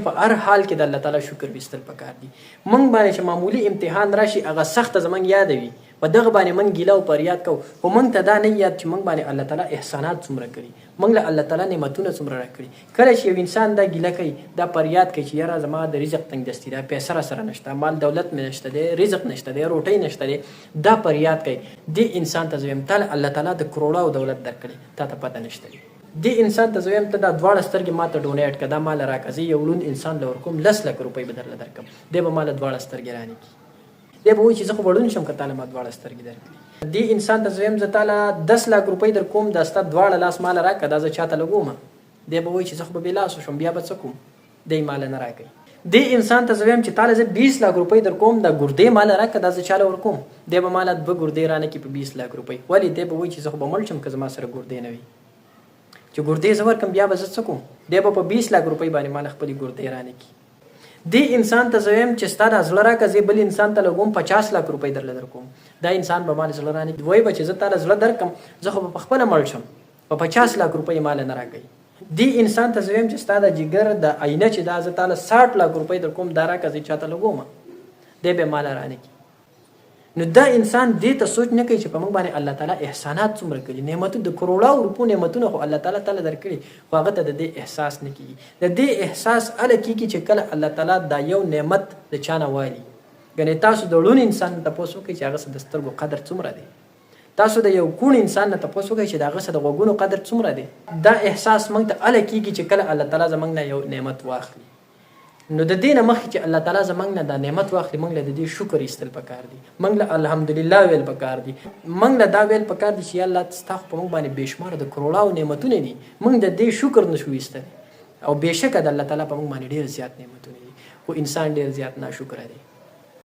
په هر حال کې د الله تعالی شکر ویستل پکار دي. موږ باندې چې معمولی امتحان راشي هغه سخت زمونږ یاد وي په دغه باندې موږ ګیله او فریاد کوو خو موږ ته دا نه یاد چې موږ باندې الله تعالی احسانات څومره کړي موږ له الله تعالی نعمتونه څومره راکړي. کله چې یو انسان دا ګیله کوي دا فریاد کوي چې یاره زما د رزق تنګدستي ده پیسه راسره نشته مال دولت مې نشته دی رزق نشته دی روټۍ نشته دی دا فریاد کوي دې انسان ته زه وایم تا الله تعالی د کروڑه او دولت درکړي تا ته پته نشته دی. دې انسان ته زه وایم ته دا دواړه سترګې ما ته ډونیټ کړه دا مال راکړه زه یو لوند انسان له ورکوم 10 لک روپۍ به درله درکړم دی به ماله دواړه سترګې رانیکړي دی به وایي چې زه خو وړون شم که تاله ما دواړه سترګې درکړي. دې انسان ته زه وایم زه تاله 10 لک روپۍ در کوم دا ستا دواړه لاس ماله راکړه دا زه چاته لګوم دی به وایي چې زه خو به بې لاسو شم بیا به څه کوم دی ماله نه راکوي. دې انسان ته زه وایم چې تاله زه 20 لک روپۍ در کوم دا ګردې ماله راکړه دا زه چاله ورکوم دی به ماله 2 ګردې رانکړي په 20 لک روپۍ ولې دی به وایي چې زه خو به مړ شم که زما سره ګردې نه وي چې ګردې زه ورکړم بیا به زه څه کوم دی به په 20 لک روپۍ باندې ماله خپلې ګردې رانکړي. دې انسان ته زه وایم چې ستا دا زړه راکړه زه بل انسان ته لګوم 50 لک روپۍ درله در کوم دا انسان به ماله زړه رانکړي وایي به چې زه تاله زړه درکړم زه خو به پخپله مړ شم په 50 لک روپۍ ماله نه راکوي. دې انسان ته زه وایم چې ستا د جګر د آینه چې دا زه تاله 60 لک روپۍ در کوم دا راکړه زه چاته لګوم دی به ماله رانکړي. نو دا انسان دې ته سوچ نه کوي چې په موږ باندې الله تعالی احسانات څومره کړي نعمتونه د کروڑاو روپو نعمتونه خو الله تعالی درکړي خو هغه ته د دې احساس نه کیږي. د دې احساس هله کیږي چې کله الله تعالی دا یو نعمت د چا نه والي ګنې تاسو د ړوند انسان ته تپوس وکړئ چې هغه څه د سترګو قدر څومره دی تاسو د یو کوڼ انسان نه تپوس وکړئ چې د هغه څه د غوږونو قدر څومره دی. دا احساس موږ ته هله کیږي چې کله الله تعالی زموږ نه یو نعمت واخلي. نو د دې نه مخکې چې الله تعالی زموږ نه دا نعمت واخلي موږ له د دې شکر ایستل پکار دي موږ له الحمدلله ویل پکار دي موږ له دا ویل پکار دي چې الله ستا خو په موږ باندې بېشماره د کروڑاو نعمتونه دي موږ د دې شکر نشو ایستلی او بېشکه د الله تعالی په موږ باندې ډېر زیات نعمتونه دي خو انسان ډېر زیات ناشکره دی.